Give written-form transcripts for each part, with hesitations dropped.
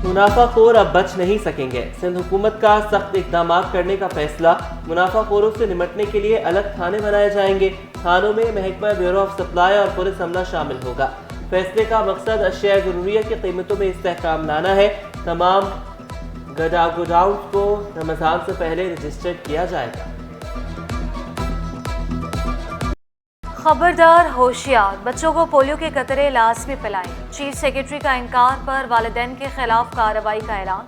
मुनाफाखोर अब बच नहीं सकेंगे। सिंध हुकूमत का सख्त इकदाम करने का फैसला। मुनाफाखोरों से निपटने के लिए अलग थाने बनाए जाएंगे। थानों में महकमा ब्यूरो ऑफ सप्लाई और पुलिस अमला शामिल होगा। फैसले का मकसद अशिया ज़रूरिया की कीमतों में इस्तेहकाम लाना है। तमाम गोडाउन को रमजान से पहले रजिस्टर्ड किया जाएगा। खबरदार, होशियार, बच्चों को पोलियो के कतरे लाजमी पिलाएं। चीफ सेक्रेटरी का इंकार पर वालिदैन के खिलाफ कार्रवाई का ऐलान।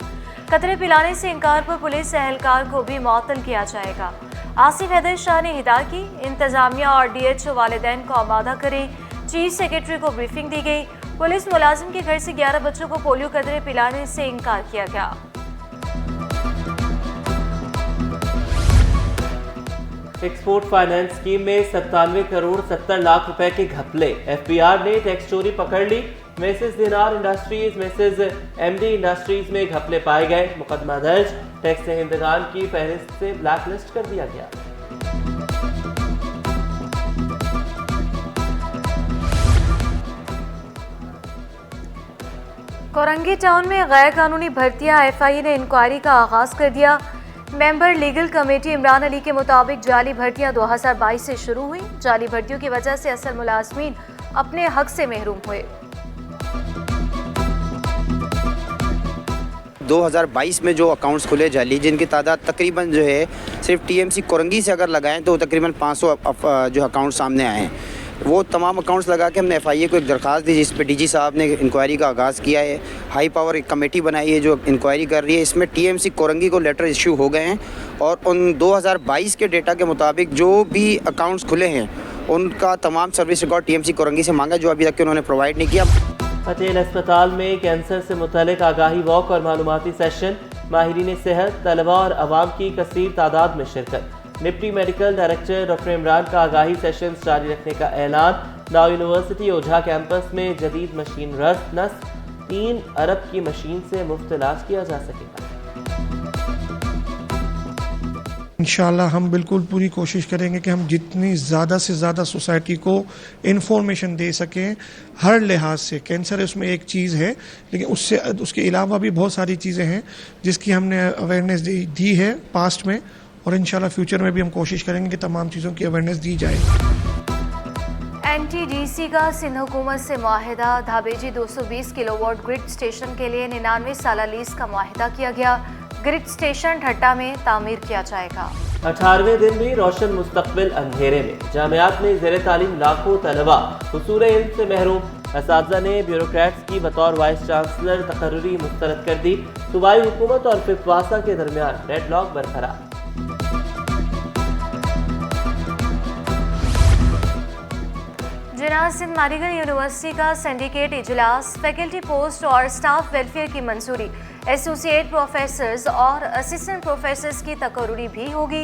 कतरे पिलाने से इंकार पर पुलिस एहलकार को भी मुअत्तल किया जाएगा। आसिफ हैदर शाह ने हिदायत की, इंतजामिया और DHO वालिदैन को आमादा करें। चीफ सेक्रेटरी को ब्रीफिंग दी गई। पुलिस मुलाजिम के घर से 11 बच्चों को पोलियो कतरे पिलाने से इंकार किया गया। एक्सपोर्ट फाइनेंस स्कीम में 97 करोड़ 70 लाख रुपए के घपले। FBR ने टैक्स चोरी पकड़ ली। मिसेस दिनार इंडस्ट्रीज, मिसेस MD इंडस्ट्रीज में घपले पाए गए। मुकदमा दर्ज। टैक्स दहिंदगान की फहरिस्त से ब्लैकलिस्ट कर दिया गया। कोरंगी टाउन में गैर कानूनी भर्तियां। FIA ने इंक्वायरी का आगाज कर दिया। Member legal committee Imran Ali के मुताबिक जाली भर्तियां 2022 से शुरू हुई। जाली भर्तियों की वजह से असल मुलाजमीन अपने हक से महरूम हुए। 2022 में जो अकाउंट्स खुले जाली, जिनकी तादाद तकरीबन जो है सिर्फ TMC कोरंगी से अगर लगाएं तो तकरीबन 500 जो अकाउंट सामने आए हैं। वो तमाम अकाउंट्स लगा के हमने FIA को एक दरख्वास्त दी, जिस पे DG साहब ने इंक्वायरी का आगाज़ किया है। हाई पावर एक कमेटी बनाई है जो इंक्वायरी कर रही है। इसमें TMC कोरंगी को लेटर इशू हो गए हैं और उन 2022 के डेटा के मुताबिक जो भी अकाउंट्स खुले हैं उनका तमाम सर्विस रिकॉर्ड TMC कोरंगी से मांगा, जो अभी तक उन्होंने प्रोवाइड नहीं किया। पटेल अस्पताल में कैंसर से मुतल्लिक आगाही वॉक और मालूमाती सेशन। माहिरीन सेहत, तलबा और अवाम की कसीर तादाद में शिरकत। Deputy medical director doctor Imran का आगाही सेशन जारी रखने का ऐलान। नाउ यूनिवर्सिटी ओझा कैंपस में जदीद मशीन नस्ब। 3 अरब की मशीन से मुफ्त इलाज किया जा सकेगा। इंशाल्लाह हम बिल्कुल पूरी कोशिश करेंगे कि हम जितनी ज़्यादा से ज़्यादा सोसाइटी को इन्फॉर्मेशन दे सकें हर लिहाज से। कैंसर उसमें एक चीज़ है, लेकिन उसके अलावा भी बहुत सारी चीज़ें हैं जिसकी हमने अवेयरनेस दी है पास्ट में, और इंशाल्लाह फ्यूचर में भी हम कोशिश करेंगे कि तमाम चीज़ों की अवेयरनेस दी जाए। NTDC का सिंध हुकूमत से मुआहिदा। धाबेजी 220 किलोवाट ग्रिड स्टेशन के लिए 99 साला लीज का मुआहिदा किया गया। ग्रिड स्टेशन ठट्टा में तामीर किया जाएगा। 18वें दिन भी रोशन मुस्तकबिल अंधेरे में। जामियात में ज़ेर तालीम लाखों तलबा हुसूल इल्म से महरूम। असातिज़ा ने ब्यूरोक्रेट्स की बतौर वाइस चांसलर तकर्री मुस्तरद कर दी। सूबाई हुकूमत और फिफवासा के दरमियान डेडलॉक बरकरार। जिनाह सिंध मेडिकल यूनिवर्सिटी का सिंडिकेट इजलास। फैकल्टी पोस्ट और स्टाफ वेलफेयर की मंजूरी। एसोसिएट प्रोफेसर्स और असिस्टेंट प्रोफेसर्स की तकर्री भी होगी।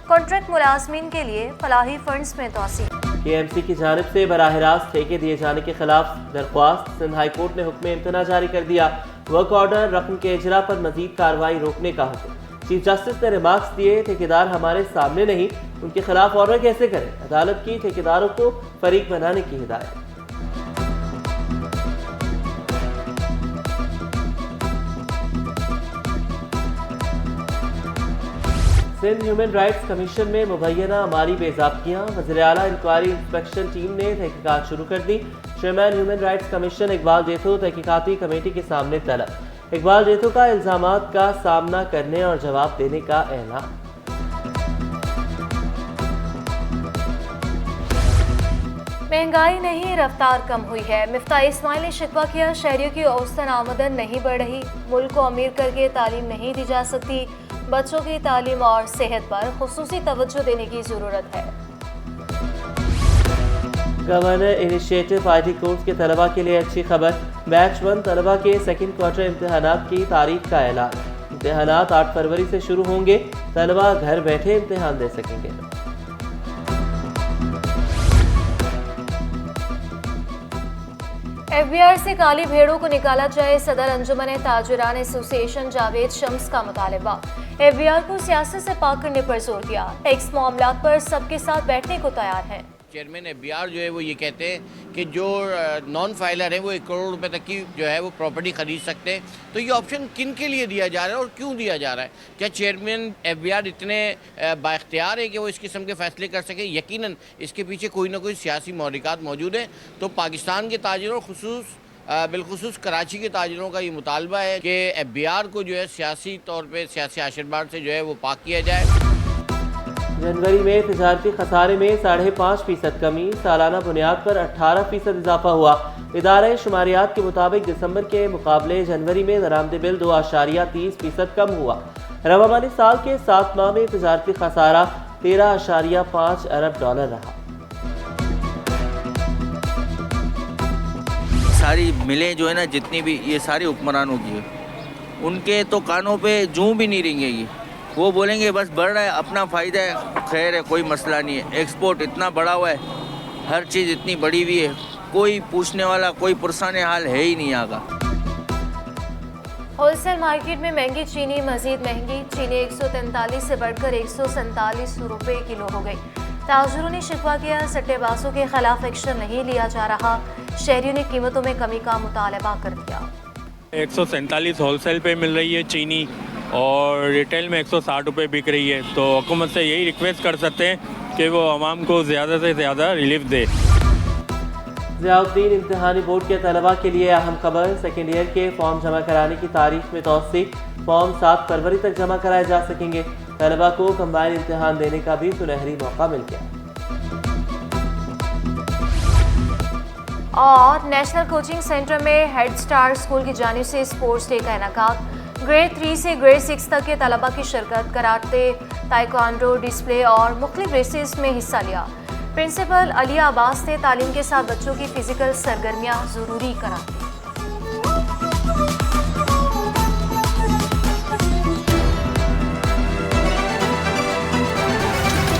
कॉन्ट्रैक्ट मुलाजमीन के लिए फलाही फंड्स में तोसी। KMC की जानिब से बराह रास्त ठेके दिए जाने के खिलाफ दरख्वास्त। सिंध हाई कोर्ट ने हुक्म इम्तना जारी कर दिया। वर्क ऑर्डर रकम के इजरा पर मजीद कार्रवाई रोकने का हुक्म। चीफ जस्टिस ने रिमार्क्स दिए, ठेकेदार हमारे सामने नहीं, उनके खिलाफ ऑर्डर कैसे करें। अदालत की ठेकेदारों को फरीक बनाने की हिदायत। सिंध ह्यूमन राइट्स कमीशन में मुबैना माली बेज़ाब्तियाँ। वज़ीर आला इंक्वायरी इंस्पेक्शन टीम ने तहकीकात शुरू कर दी। Chairman human rights commission Iqbal जेथो तहकीकाती कमेटी के सामने तलब। इकबाल जेथो का इल्ज़ामात का सामना करने और जवाब देने का ऐलान। महंगाई नहीं, रफ्तार कम हुई है। मिफ्ता इस्माइल ने शिकवा किया, शहरियों की औसतन आमदन नहीं बढ़ रही। मुल्क को अमीर करके तालीम नहीं दी जा सकती। बच्चों की तालीम और सेहत पर खुसूसी तवज्जो देने की ज़रूरत है। गवर्नर इनिशिएटिव IT कोर्स के तलबा के लिए अच्छी खबर। बैच 1 तलबा के सेकंड क्वार्टर इम्तहानात की तारीख का ऐलान। इम्तहानात 8 फरवरी से शुरू होंगे। तलबा घर बैठे इम्तहान दे सकेंगे। FBR से काली भेड़ों को निकाला जाए। सदर अंजुमन ताजिरान एसोसिएशन जावेद शम्स का मुतालबा। FBR को सियासत से पाक करने पर जोर दिया। टैक्स मामलात पर सबके साथ बैठने को तैयार हैं। चेयरमैन FBR जो है वो ये कहते हैं कि जो नॉन फाइलर हैं वो 1 करोड़ रुपए तक की जो है वो प्रॉपर्टी खरीद सकते हैं। तो ये ऑप्शन किन के लिए दिया जा रहा है और क्यों दिया जा रहा है? क्या चेयरमैन FBR इतने बाइख्तियार है कि वो इस किस्म के फैसले कर सके? यकीनन इसके पीछे कोई ना कोई सियासी महरिकात मौजूद है। तो पाकिस्तान के ताजिरों बिलखुसूस कराची के ताजिरों का ये मुतालबा है कि FBR को जो है सियासी तौर पे सियासी आशीर्वाद से जो है वो पाक किया जाए। जनवरी में तिजारती खसारे में 5.5% कमी, सालाना बुनियाद पर 18% इजाफा हुआ। इदारे शुमारियात के मुताबिक दिसंबर के मुकाबले जनवरी में दरामद बिल 2.30% कम हुआ। रवामानी साल के 7 माह में तिजारती खसारा 13.5 अरब डॉलर रहा। सारी मिलें जो है ना, जितनी भी ये सारी हुक्मरानों की है, उनके तो कानों पे जूं भी नहीं रेंगेगी। वो बोलेंगे बस बढ़ रहा है, अपना फ़ायदा है, खैर है, कोई मसला नहीं है। एक्सपोर्ट इतना बढ़ा हुआ है, हर चीज़ इतनी बढ़ी हुई है, कोई पूछने वाला, कोई पुरसाने हाल है ही नहीं यहाँ का। होलसेल मार्केट में महंगी चीनी मजीद महंगी। चीनी 143 से बढ़कर 147 रुपये किलो हो गई। ताजिरों ने शिकवा किया, सट्टेबाजों के खिलाफ एक्शन नहीं लिया जा रहा। शहरियों ने कीमतों में कमी का मुतालबा कर दिया। 147 होलसेल पे मिल रही है चीनी और रिटेल में 160 रुपये बिक रही है। तो हुकूमत से यही रिक्वेस्ट कर सकते हैं कि वो आवाम को ज़्यादा से ज़्यादा रिलीफ दे। ज़ियाउद्दीन इम्तिहानी बोर्ड के तलबा के लिए अहम खबर। सेकेंड ईयर के फॉर्म जमा कराने की तारीख में तौसी। फॉर्म 7 फरवरी तक जमा कराए जा सकेंगे। तलबा को कंबाइन इम्तिहान देने का भी सुनहरी मौका मिल गया। और नेशनल कोचिंग सेंटर में हेड स्टार्ट स्कूल की जानिब से स्पोर्ट्स डे का इनेकाद। ग्रेड 3 से ग्रेड 6 तक के तलबा की शिरकत, कराटे, ताइक्वांडो, डिस्प्ले और मुख्तलिफ रेसेस में हिस्सा लिया। प्रिंसिपल अलिया अब्बास ने तालीम के साथ बच्चों की फिजिकल सरगर्मियाँ ज़रूरी करार दी।